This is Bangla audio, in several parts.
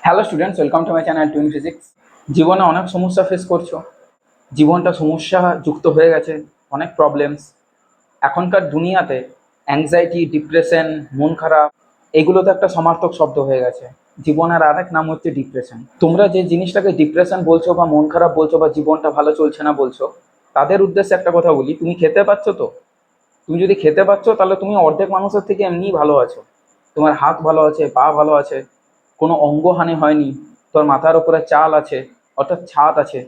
Hello students, welcome to my channel twin physics. জীবনে অনেক সমস্যা ফেস করছো, জীবনটা সমস্যা যুক্ত হয়ে গেছে, অনেক প্রবলেমস। এখনকার দুনিয়াতে অ্যাংজাইটি, ডিপ্রেশন, মন খারাপ, এগুলো তো একটা সমার্থক শব্দ হয়ে গেছে। জীবনের আরেক নাম হচ্ছে ডিপ্রেশন। তোমরা যে জিনিসটাকে ডিপ্রেশন বলছো বা মন খারাপ বলছো বা জীবনটা ভালো চলছে না বলছো, তাদের উদ্দেশ্যে একটা কথা বলি, তুমি খেতে পাচ্ছ তো? তুমি যদি খেতে পাচ্ছ তাহলে তুমি অর্ধেক মানুষের থেকে এমনিই ভালো আছো। তোমার হাত ভালো আছে, পা ভালো আছে, কোনো অঙ্গহানি হয়নি, তোর মাথার উপরে চাল আছে, অর্থাৎ ছাদ আছে,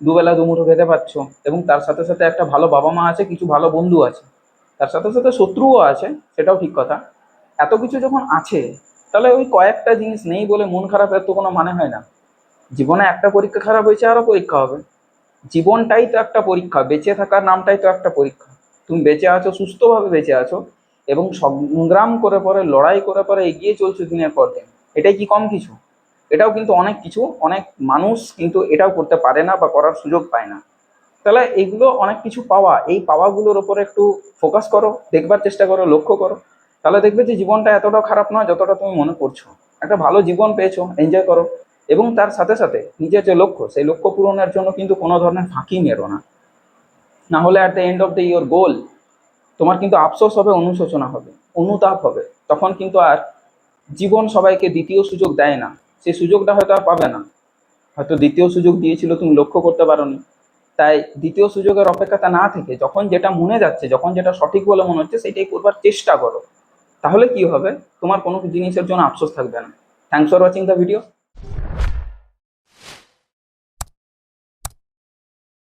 দুবেলা দুমুঠো খেতে পাচ্ছ, এবং তার সাথে সাথে একটা ভালো বাবা মা আছে, কিছু ভালো বন্ধু আছে, তার সাথে সাথে শত্রুও আছে, সেটাও ঠিক কথা। এত কিছু যখন আছে, তাহলে ওই কয়েকটা জিনিস নেই বলে মন খারাপের তো কোনো মানে হয় না। জীবনে একটা পরীক্ষা খারাপ হয়েছে, আরও পরীক্ষা হবে। জীবনটাই তো একটা পরীক্ষা, বেঁচে থাকার নামটাই তো একটা পরীক্ষা। তুমি বেঁচে আছো, সুস্থভাবে বেঁচে আছো, এবং সংগ্রাম করে পরে, লড়াই করে পরে এগিয়ে চলছো দিনের পর দিন। এটাই কি কম কিছু? এটাও কিন্তু অনেক কিছু। অনেক মানুষ কিন্তু এটাও করতে পারে না বা করার সুযোগ পায় না। তাহলে এইগুলো অনেক কিছু পাওয়া, এই পাওয়াগুলোর ওপরে একটু ফোকাস করো, দেখবার চেষ্টা করো, লক্ষ্য করো। তাহলে দেখবে যে জীবনটা এতটা খারাপ নয় যতটা তুমি মনে করছো। একটা ভালো জীবন পেয়েছো, এনজয় করো। এবং তার সাথে সাথে নিজের যে লক্ষ্য, সেই লক্ষ্য পূরণের জন্য কিন্তু কোনো ধরনের ফাঁকি মেরো না। না হলে at the end of the your গোল তোমার কিন্তু আফসোস হবে, অনুশোচনা হবে, অনুতাপ হবে। তখন কিন্তু আর জীবন সবাইকে দ্বিতীয় সুযোগ দেয় না। সেই সুযোগটা হয়তো আর পাবে না। হয়তো দ্বিতীয় সুযোগ দিয়েছিল, তুমি লক্ষ্য করতে পারোনি। তাই দ্বিতীয় সুযোগের অপেক্ষাতে না থেকে যখন যেটা মনে যাচ্ছে, যখন যেটা সঠিক বলে মনে হচ্ছে, সেটাই করবার চেষ্টা করো। তাহলে কি হবে, তোমার কোনো জিনিসের জন্য আফসোস থাকবে না। Thanks for watching the video.